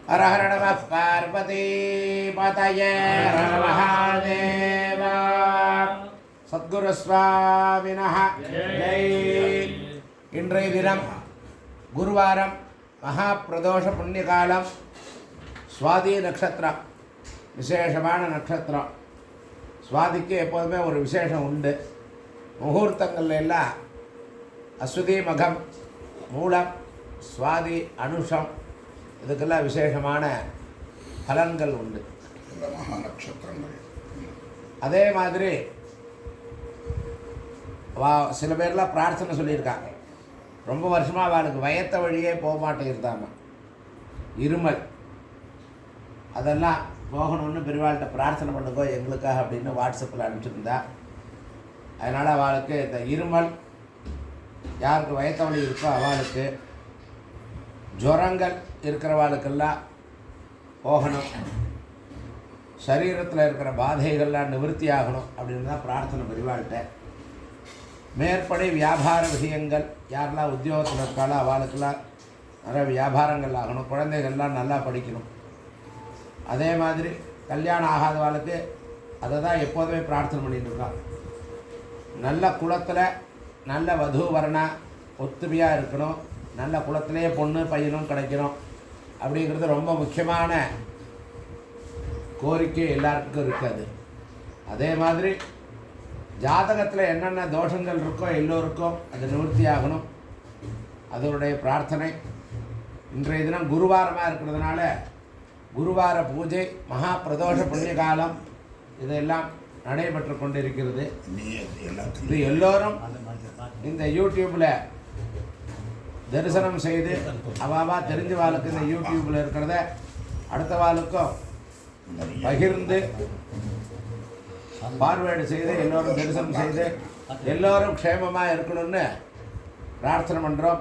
हर हर नमः पार्वती पतये हर महादेव सद्गुरु स्वामिनः जय இன்றைய தினம் குருவாரம் மகாபிரதோஷ புண்ணியகாலம் சுவாதி நட்சத்திரம் விசேஷமான நட்சத்திரம் சுவாதிக்கு எப்போதுமே ஒரு விசேஷம் உண்டு முகூர்த்தங்கள்ல எல்லாம் அஸ்வதி மகம் மூலம் சுவாதி அனுஷம் இதுக்கெல்லாம் விசேஷமான பலன்கள் உண்டு நட்சத்திரங்கள் அதே மாதிரி சில பேர்லாம் பிரார்த்தனை சொல்லியிருக்காங்க ரொம்ப வருஷமாக அவளுக்கு வயத்த வழியே போக மாட்டேங்கிறதாம இருமல் அதெல்லாம் போகணும்னு பெரியவாள்கிட்ட பிரார்த்தனை பண்ணுங்கோ எங்களுக்காக அப்படின்னு வாட்ஸ்அப்பில் அனுப்பிச்சிருந்தா அதனால் அவளுக்கு இந்த இருமல் யாருக்கு வயத்த வலி இருக்கோ அவளுக்கு ஜுரங்கள் இருக்கிறவாளுக்கெல்லாம் போகணும் சரீரத்தில் இருக்கிற பாதைகள்லாம் நிவர்த்தி ஆகணும் அப்படின்னு தான் பிரார்த்தனை பெரியவாள்கிட்ட மேற்படி வியாபார விஷயங்கள் யாரெல்லாம் உத்தியோகத்தில் இருக்காளோ அவளுக்கெல்லாம் நிறைய வியாபாரங்கள் ஆகணும் குழந்தைகள்லாம் நல்லா படிக்கணும் அதே மாதிரி கல்யாணம் ஆகாதவாளுக்கு அதை தான் எப்போதுமே பிரார்த்தனை பண்ணிட்டு இருக்கோம் நல்ல குலத்தில் நல்ல வது வர்ணா ஒத்துமையாக இருக்கணும் நல்ல குலத்திலேயே பொண்ணு பையனும் கிடைக்கணும் அப்படிங்கிறது ரொம்ப முக்கியமான கோரிக்கை எல்லாருக்கும் இருக்காது அதே மாதிரி ஜாதகத்தில் என்னென்ன தோஷங்கள் இருக்கோ எல்லோருக்கும் அது நிவர்த்தி ஆகணும் அதனுடைய பிரார்த்தனை இன்றைய தினம் குருவாரமாக இருக்கிறதுனால குருவார பூஜை மகா பிரதோஷ புண்ணிய காலம் இதெல்லாம் நடைபெற்று கொண்டிருக்கிறது இது எல்லோரும் இந்த யூடியூப்பில் தரிசனம் செய்து அவாவா தெரிஞ்ச வாழ்க்கை இந்த யூடியூப்பில் இருக்கிறத அடுத்த வாழ்க்கும் பகிர்ந்து பார்வையீடு செய்து எல்லோரும் தரிசனம் செய்து எல்லோரும் க்ஷேமமாக இருக்கணும்னு பிரார்த்தனை பண்ணுறோம்.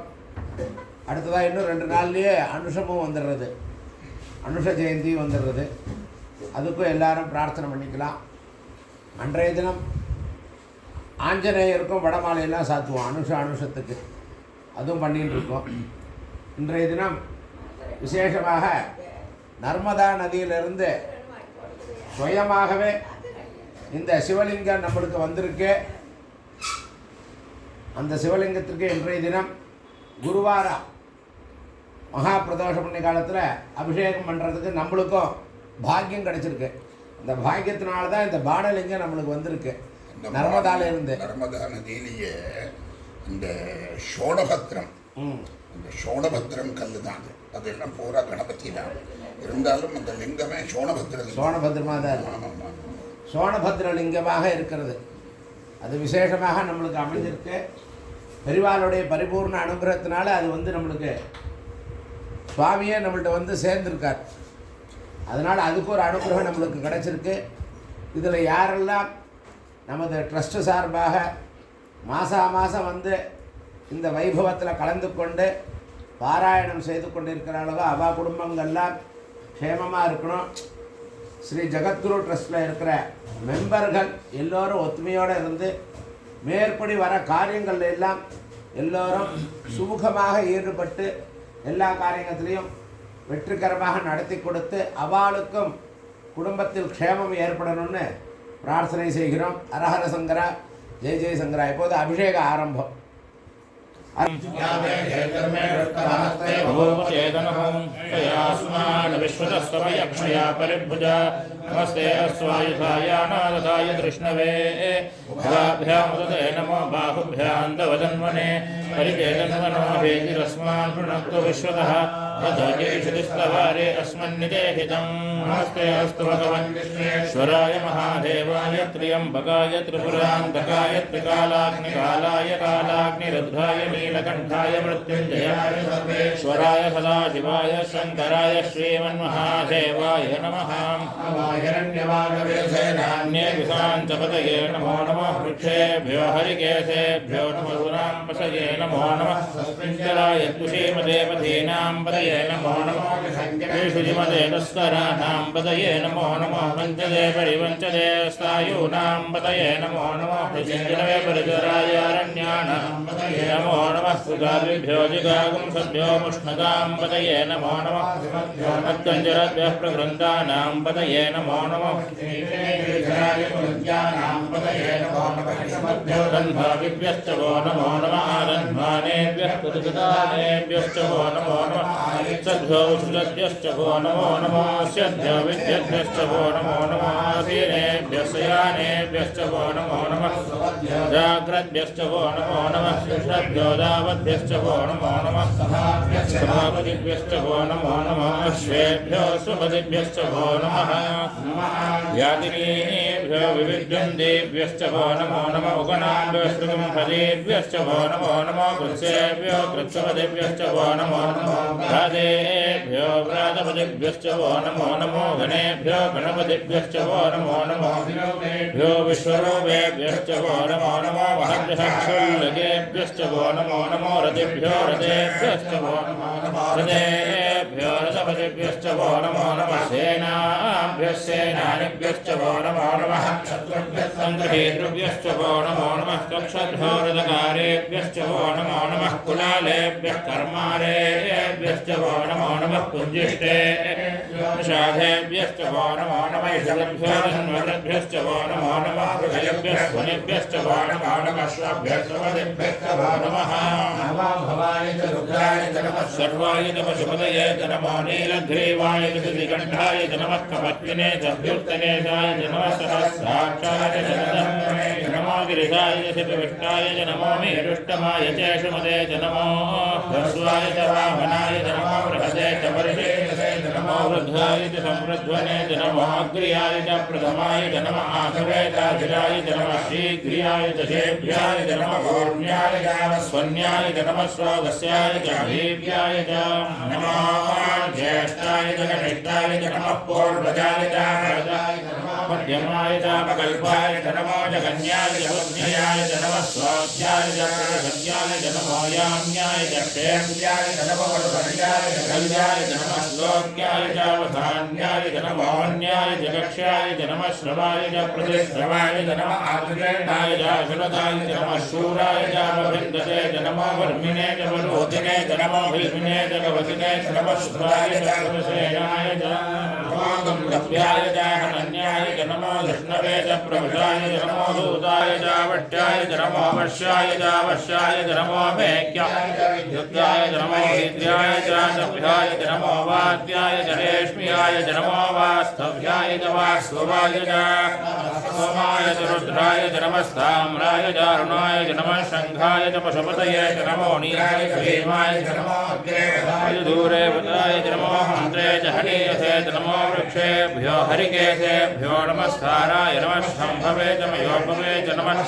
அடுத்ததாக இன்னும் 2 நாள்லேயே அனுஷமும் வந்துடுறது, அனுஷ ஜெயந்தியும் வந்துடுறது. அதுக்கும் எல்லாரும் பிரார்த்தனை பண்ணிக்கலாம். அன்றைய தினம் ஆஞ்சநேயருக்கும் வடமாலையெல்லாம் சாத்துவோம் அனுஷத்துக்கு, அதுவும் பண்ணிகிட்டு இருக்கோம். இன்றைய தினம் விசேஷமாக நர்மதா நதியிலிருந்து சுயமாகவே இந்த சிவலிங்கம் நம்மளுக்கு வந்திருக்கு. அந்த சிவலிங்கத்திற்கு இன்றைய தினம் குருவாரா மகா பிரதோஷ புண்ணிய காலத்தில் அபிஷேகம் பண்ணுறதுக்கு நம்மளுக்கும் பாக்கியம் கிடைச்சிருக்கு. இந்த பாக்கியத்தினால தான் இந்த பானலிங்கம் நம்மளுக்கு வந்திருக்கு நர்மதாலேருந்து. நர்மதா நதியிலேயே இந்த சோடபத்திரம், இந்த சோடபத்திரம் கல்லு தான் அதெல்லாம் பூரா கணபதி தான். இருந்தாலும் அந்த லிங்கமே சோணபத்திரமாக தான் இருக்கு. சோணபத்ர லிங்கமாக இருக்கிறது. அது விசேஷமாக நம்மளுக்கு அமைஞ்சிருக்கு. பெரிவாளுடைய பரிபூர்ண அனுகிரகத்தினால அது நம்மளுக்கு சுவாமியே நம்மள்கிட்ட சேர்ந்துருக்கார். அதனால் அதுக்கு ஒரு அனுகிரகம் நம்மளுக்கு கிடச்சிருக்கு. இதில் யாரெல்லாம் நமது ட்ரஸ்ட்டு சார்பாக மாதம் இந்த வைபவத்தில் கலந்து கொண்டு பாராயணம் செய்து கொண்டு இருக்கிறாளோ அவள் குடும்பங்கள்லாம் க்ஷேமமாக இருக்கணும். ஸ்ரீ ஜகத்குரு ட்ரஸ்ட்டில் இருக்கிற மெம்பர்கள் எல்லோரும் ஒத்துமையோடு இருந்து மேற்படி வர காரியங்கள் எல்லாம் எல்லோரும் சுமூகமாக ஈடுபட்டு எல்லா காரியத்திலையும் வெற்றிகரமாக நடத்தி கொடுத்து அவளுக்கும் குடும்பத்தில் க்ஷேமம் ஏற்படணும்னு பிரார்த்தனை செய்கிறோம். அரஹர சங்கரா, ஜெய் ஜெய் சங்கரா. இப்போது அபிஷேக ஆரம்பம். विश्वतस्वयक्षया परिभुजा नमस्ते अस्वायुधायानादताय कृष्णवे भवाभ्यामुदते नमो बाहुभ्यां तवदन्वने परिकेतन्वनो भेतिरस्मान् भृणक्तु विश्वतः तथोऽयैषतिस्तवारे अस्मन्निदेहितं नमस्ते अस्तु भगवन् विश्वेश्वराय महादेवाय त्र्यम्बकाय त्रिपुरान्तकाय त्रिकालाग्निकालाय कालाग्निरुद्राय नीलकण्ठाय मृत्युञ्जयाय सर्वेश्वराय सदाशिवाय शङ्कराय श्रीमन्महादेवाय नमः. हिरण्यवागवेसेनान्येभिसाञ्चपतये नमो नमः वृक्षेभ्यो हरिकेशेभ्यो नमो पशये नमो नमः पिञ्जराय तुषीमते पथीनां पतये नमो नमः विशुजिमते तस्कराणां पतये नमो नमः वञ्चदे परिवञ्चदे स्थायूनां पतये नमो नमः पिञ्जरवे परिचराय अरण्याणां पतये नमो नमः सुगाभिभ्यो जिगागुंसभ्यो मुष्णकां पतये नमो नमः अत्कञ्जरद्भ्यः प्रगृन्तानां पतये नमो नमः रन्भाविभ्यश्च वो नमो नमः रन्भानेभ्यः कृतकृतानेभ्यश्च वो नमो नमः सद्भ्यो सुजद्भ्यश्च वो नमो नमः स्यद्भ्यो विद्यद्भ्यश्च वो नमो नमः आसीनेभ्यश्च यानेभ्यश्च वो नमो नमः जाग्रद्भ्यश्च वो नमो नमः श्रद्भ्यो दावद्भ्यश्च वो नमो नमः सभापतिभ्यश्च वो नमो नमः अश्वेभ्यो स्वपतिभ्यश्च वो नमः यातिनीभ्यो विविद्यन्तेभ्यश्च वो नमो नमः उगणाभ्यो श्रुगंफलेभ्यश्च वो नमो नमः कृत्सेभ्यो कृत्सपतिभ्यश्च वो नमो नमः व्रातेभ्यो व्रातपतिभ्यश्च वो नमो नमो गणेभ्यो गणपतिभ्यश्च वो नमो नमः भ्यो विश्वरूपेभ्यश्च वो नमो नमो महद्भ्यश्चुल्लकेभ्यश्च वो नमो नमो रतिभ्यो रतेभ्यश्च वो नमो नमः रतेभ्यो रथपतिभ्यश्च वो नमो नमः सेनाभ्यः सेनानिभ्यश्च वो नमो नमः सङ्गृहीतृभ्यश्च वो नमो नमः कक्षद्भ्यो रथकारेभ्यश्च वो नमो नमः कुलालेभ्यः कर्मारेभ्यश्च वो नमो नमः कुञ्जिष्टे शाधेभ्यश्च वो नमो नमः षड्भ्यो धन्वद्भ्यश्च वो नमो नमः हृदयभ्यः स्वनिभ्यश्च वो नमो नमः श्वभ्यश्च वो नमः भवाय च रुद्राय च नमः सर्वाय च पशुपतये च नमो नीलग्रीवाय च श्रीकण्ठाय च नमः कपत्तिने च अभ्युत्तनेशाय च नमः सहस्राक्षाय च नमो गिरिशाय च शिवविष्टाय च नमो मेरुष्टमाय च शुमते च नमो ह्रस्वाय च वामनाय च नमो बृहदे च वर्षे च नमो वृद्धाय च संवृध्वने च नमो अग्र्याय च प्रथमाय च नमः आसवे च अजिराय च नमः शीघ्रियाय च शेभ्याय च नमः गौर्ण्याय च स्वन्याय च नमः श्रोदस्याय च अभीव्याय च नमो ज्येष्ठाय च कनिष्ठाय च नमः पूर्वजाय च मध्यमाय च कल्पाय च नमो जगन्याय च बुद्ध्याय च नमः स्वाध्याय च प्रगत्याय च नमो याम्याय च क्षेम्याय च नमो वरुणाय च कल्याय च नमः श्लोक्याय च अवधान्याय च नमो अन्याय च कक्ष्याय च नमः श्रवाय च प्रतिश्रवाय च नमः आदितेनाय च शुनताय च नमः शूराय च अभिन्दते च नमो वर्मिणे च वरोधिने च नमो भीमिने च कवचिने च नमः शुद्धाय च पुरुषेणाय च नमो गम्भीराय च हनन्याय च नमो विष्णवे च प्रभुषाय च नमो दूताय च वट्याय च नमो वश्याय च वश्याय च नमो मेक्याय च विद्युत्याय च नमो वीर्याय च सभ्याय च नमो वाद्याय च रेश्म्याय च नमो वास्तव्याय च वास्तवाय च सोमाय च रुद्राय च नमः साम्राय च अरुणाय च नमः शङ्खाय च पशुपतये च नमो नीलाय च भीमाय च नमो अग्रेवाय दूरे वदाय च नमो हन्त्रे च हनीयसे च नमो वृक्षेभ्यो हरिकेशेभ्यो नमस्काराय नमः शम्भवे च मयोपवे च नमः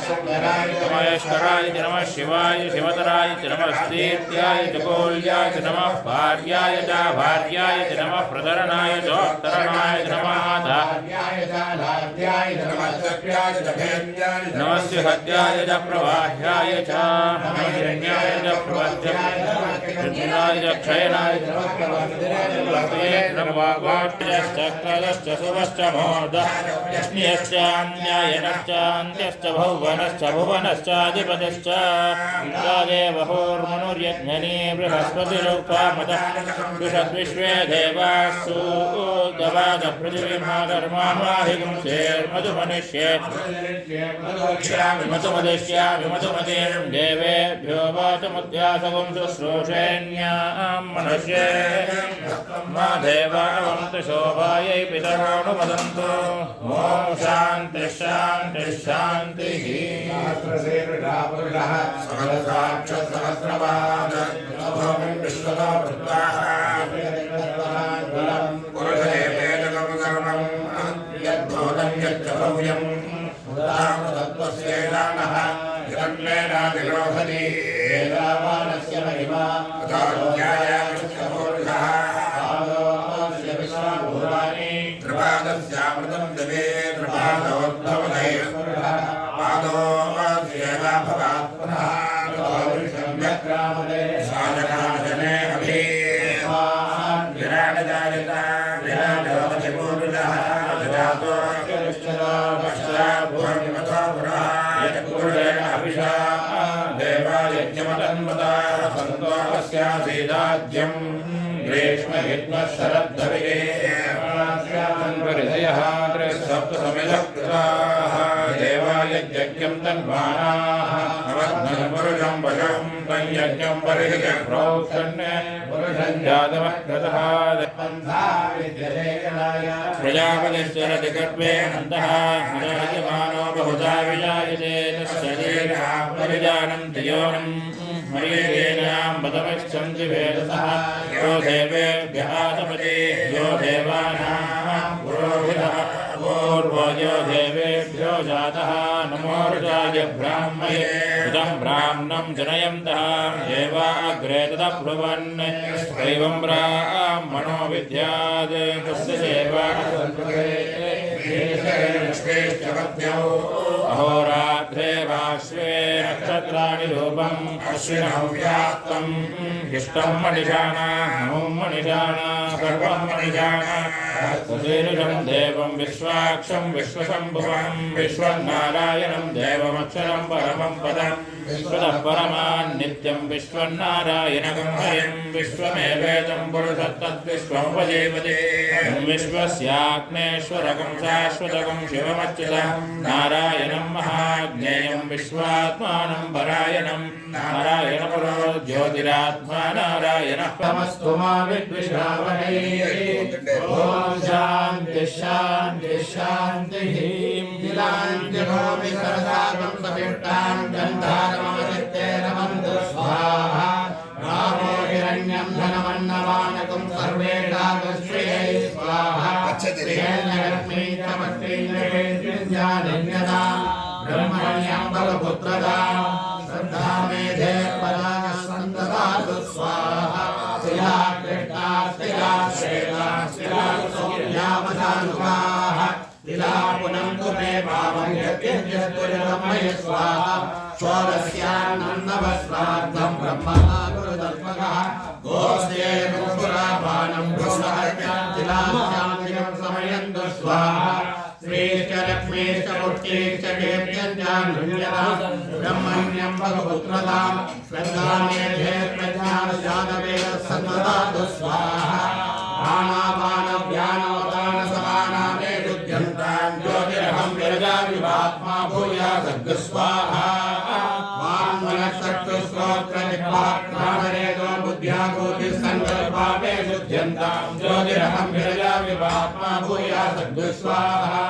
महेश्वराय च नमः शिवाय शिवतराय च नमः स्तීत्याय च गोल्याय च नमः भार्याय च भार्याय च नमः प्रतरणाय च उत्तरणाय च नमः आधार्याय च लाभ्याय च नमः सत्याय च भेद्याय च नमः हत्याय च प्रवाह्याय च नमः हिरण्याय च प्रवज्याय च कृष्णाय च क्षयनाय च नमः वाट्यश्च कलश्च सुवश्च मोदः यज्ञश्चान्यायनश्चान्त्यश्च भुवनश्च भुवनश्चाधिपतिश्च देवहोर्मनुर्यज्ञनी बृहस्पतिरुक्तामतः विश्वे देवासु गवाद पृथिवीमाधर्माहिगुं शेर्मधुमनिष्ये मधुमदिष्यामि मधुमतिं देवेभ्यो वाचमुद्यासगुं शुश्रूषेण्यां मनुष्ये मा देवावन्तु शोभायै पितरोऽनुमदन्तु ॐ शान्तिः शान्तिः शान्तिः सहस्रवान् विश्वतो वृत्ताः पुरुषदेवेदकं सर्वं यद्भूतं यच्च भव्यं तत्त्वस्यैलानः हिरण्येनाधिरोहति वेदावानस्य महिमा तथाज्ञायामिष्टपूरुषः त्रिपादस्यामृतं विराडजायता विराजोपतिपूर्णः जातो पश्चात्पूर्णमथो पुरायत्पूर्णेन अभिषा देवायज्ञमतन्मता सन्तोषस्यासीदाज्यम् ग्रीष्महित्वशरद्धविः त्रिसप्तसमिधकृताः देवायज्ञं तन्मानाः पुरुषं वशं तयज्ञं परिहितं प्रोक्षन् पुरुषं जातमः कृतः प्रजापतिश्चरति अन्तः विराजमानो बहुधा विजायते तस्य परिजानन्ति योनम् मरीचीनां बतमिच्छन्ति भेदतः यो देवेभ्यः तपति यो देवानां पुरोहितः पूर्वो यो देवेभ्यो जातः नमो ऋषाय ब्राह्मणे ऋतं ब्राह्मणं जनयन्तः देवा अग्रे ततः ब्रुवन् दैवं ब्राह्मणो विद्यात् तस्य सेवा अहोरात्रे वाश्वे नक्षत्राणि रूपम् अश्विनौ व्याप्तम् इष्टं मणिषाणा नमो मणिषाणा सर्वं मणिषाणा सुशीर्षं देवं विश्वाक्षं विश्वशम्भुवं विश्वनारायणं देवमक्षरं परमं पदं विश्वतः परमान् नित्यं विश्वनारायणं हरिं विश्वमेवेदं पुरुषस्तद्विश्वमुपजीवति विश्वस्याग्नेश्वरकं शाश्वतकं शिवमच्युतं नारायणं महाज्ञेयं विश्वात्मानं परायणं नारायणपरो ज्योतिरात्मा नारायणः तमस्तु मा विद्विषावहै ॐ शान्ति शान्ति शान्तिः तिलाञ्जनोऽभिसरसागं सविष्टां गन्धारमवदित्यैरमन्तु स्वाहा रामो हिरण्यं धनमन्नवानकं सर्वेषागश्रियै स्वाहा श्रीलक्ष्मी चमत्रीन्यदा ब्रह्मण्यं बलपुत्रदा श्रद्धा मेधे पराग सन्ददातु स्वाहा शिला कृष्णा शिला श्वेता शिला सौम्यावधानुकाः शिला पुनन्तु मे पावं यज्ञस्तुर्यमय स्वाहा षोडश्यान्नवस्राद्धं ब्रह्मणा गुरुतत्त्वकः गोस्ते गुरुपुरापानं ब्रह्महत्यां शिलाशान्तिं समयन्तु स्वाहा श्रीश्च लक्ष्मीश्च पुष्टिश्च कीर्त्यञ्चान्यदा ब्रह्मण्यं भगपुत्रदां श्रद्धामेधे प्रज्ञानजातवेदसन्मदातु स्वाहा प्राणापानव्यानोदानसमानामे शुद्ध्यन्तां ज्योतिरहं विरजाविवात्मा भूया सद्गस्वाहा वाङ्मनश्चक्षुश्रोत्रजिह्वाक्राणरेतो बुद्ध्यागोतिसङ्कल्पामे शुद्ध्यन्तां ज्योतिरहं विरजाविवात्मा भूया सद्गस्वाहा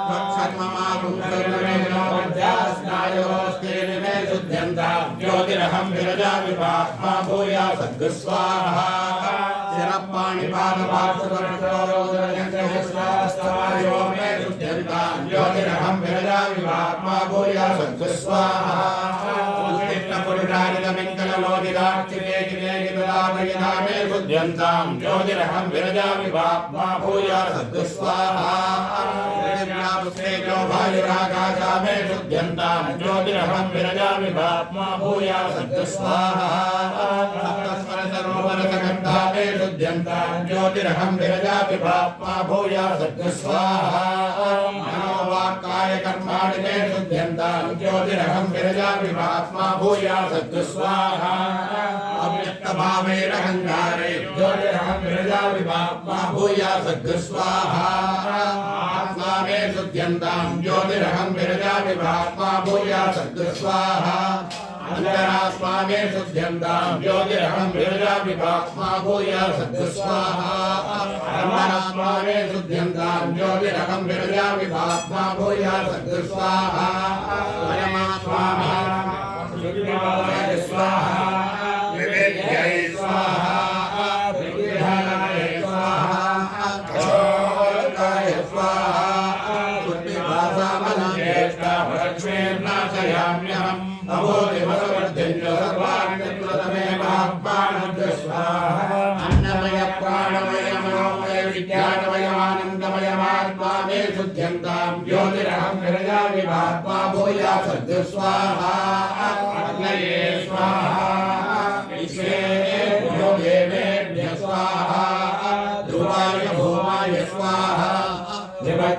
वक्षत्ममापुंसर्वमेनोऽध्यास्नायोस्तेन शुद्ध्यन्तां ज्योतिरहं विरजाविवात्मा भूया सद्गस्वाहा शिरप्पाणिपादपार्श्ववर्षोरोदरजङ्गविश्वास्तवायो मे शुद्ध्यन्तां ज्योतिरहं विरजाविवात्मा भूया सद्गस्वाहा उत्तिष्ठपुरुषारितमिङ्गललोकिदाक्षिरेकिरेकिदाभयदा मे शुद्ध्यन्तां ज्योतिरहं विरजाविवात्मा भूया सद्गस्वाहा वायुराकाशा मे शुद्ध्यन्तां ज्योतिरहं विरजाविवात्मा भूया सद्गस्वाहा सप्तस्वरसरोवरसगन्धा मे शुद्ध्यन्तां ज्योतिरहं विरजाविवात्मा भूया सद्गस्वाहा मनोवाक्काय कर्माणि मे शुद्ध्यन्तां ज्योतिरहं विरजाविवात्मा भूया सद्गस्वाहा अव्यक्तभावेरहङ्कारे ज्योतिरहं विरजाविवात्मा भूया सद्गस्वाहा आत्मा मे शुद्ध्यन्तां ज्योतिरहं विरजाविवात्मा भूया सद्गस्वाहा अन्तरात्मा मे शुद्ध्यन्तां ज्योतिरहं विरजाविवात्मा भूया सद्गस्वाहा अन्तरात्मा मे शुद्ध्यन्तां ज्योतिरहं विरजाविवात्मा भूया सद्गस्वाहा परमात्मा मे स्वाहा विवेक्यै स्वाहा विद्याय स्वाहा कशोकाय स्वाहा बुद्धिभासामनाशेष्टामलक्ष्मीर्नाशयाम्यहम् अभूतिमसवर्धिन्य सर्वाण्यत्वतमेवाप्पाणद्य स्वाहा अन्नमय प्राणमय मनोमय विज्ञानमयमानन्दमयमात्मा मे शुद्ध्यन्तां ज्योतिरहं विरजाविवात्मा भूया सद्य स्वाहा अग्नये स्वाहा विश्वेभ्यो देवेभ्यः स्वाहा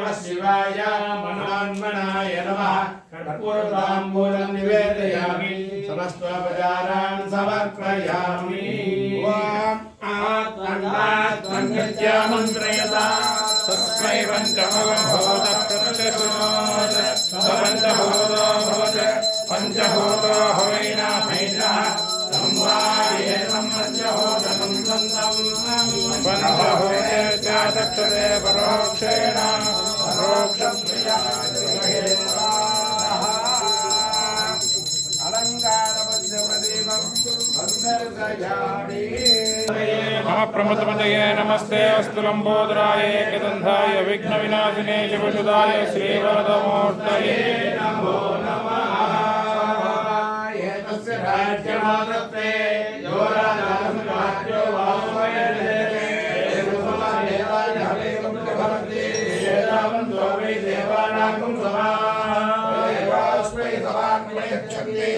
नमः शिवाय मनोन्मनाय नमः कर्पूरताम्बूलं निवेदयामि समस्तोपचारान् समर्पयामि मन्त्रयता तस्मै पञ्चभूतो भवति पञ्चभूतो हवैनाभैनः पञ्चभूते च दक्षते परोक्षेण मम प्रमथपतये नमस्ते अस्तु लम्बोदराय एकदन्धाय विघ्नविनाशिने शिवसुदाय श्रीवरदमूर्तये नमो नमः। एतस्य राज्यमादत्ते यो राजासुराज्यो वासुमयते देवानां देवास्मै समान्वयच्छन्ति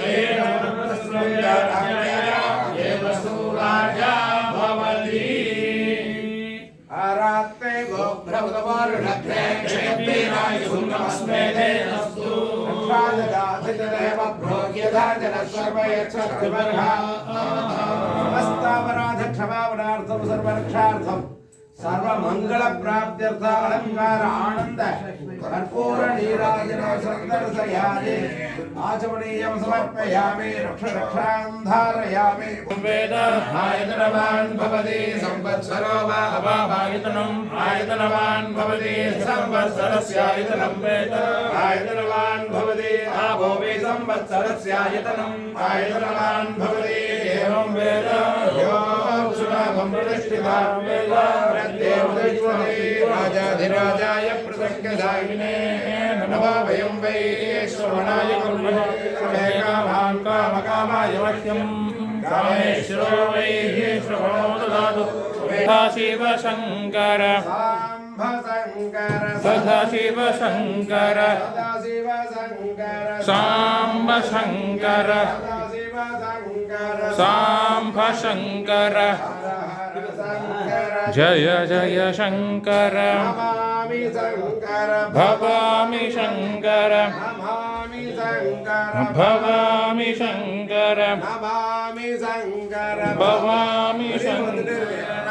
आरात्ते गोभ्रवदवारुणग्ने क्षेत्रीराय सुन्दमस्मेधेनस्तु रक्षाजगाधितदेव भ्रोग्यधाजनः सर्वयच्छक्तिवर्हा समस्तापराधक्षमापणार्थं सर्वरक्षार्थं सर्वमङ्गलप्राप्त्यर्थ अलङ्कार आनन्द कर्पूर नीराजन सन्दर्शयामि आचमनीयं समर्पयामि रक्षां धारयामि वेद आयतनवान् भवति संवत्सरो वा अभावायतनम् आयतनवान् भवति संवत्सरस्यायतनं वेद आयतनवान् भवति आभो वै संवत्सरस्यायतनम् आयतनवान् भवति एवं वेद यो सुनामं प्रतिष्ठितां वेद राजाधिराजाय प्रसङ्गदायिने नमः वयं वै श्रवणाय कुर्मः कामान् कामकामाय मह्यं कामेश्वरो वै श्रवणो ददातु तथा शिव शङ्कर तथा शिव शङ्कर साम्ब शङ्कर साम्ब शङ्कर जय जय शङ्कर भवामि शङ्कर भवामि शङ्कर भवामि शङ्कर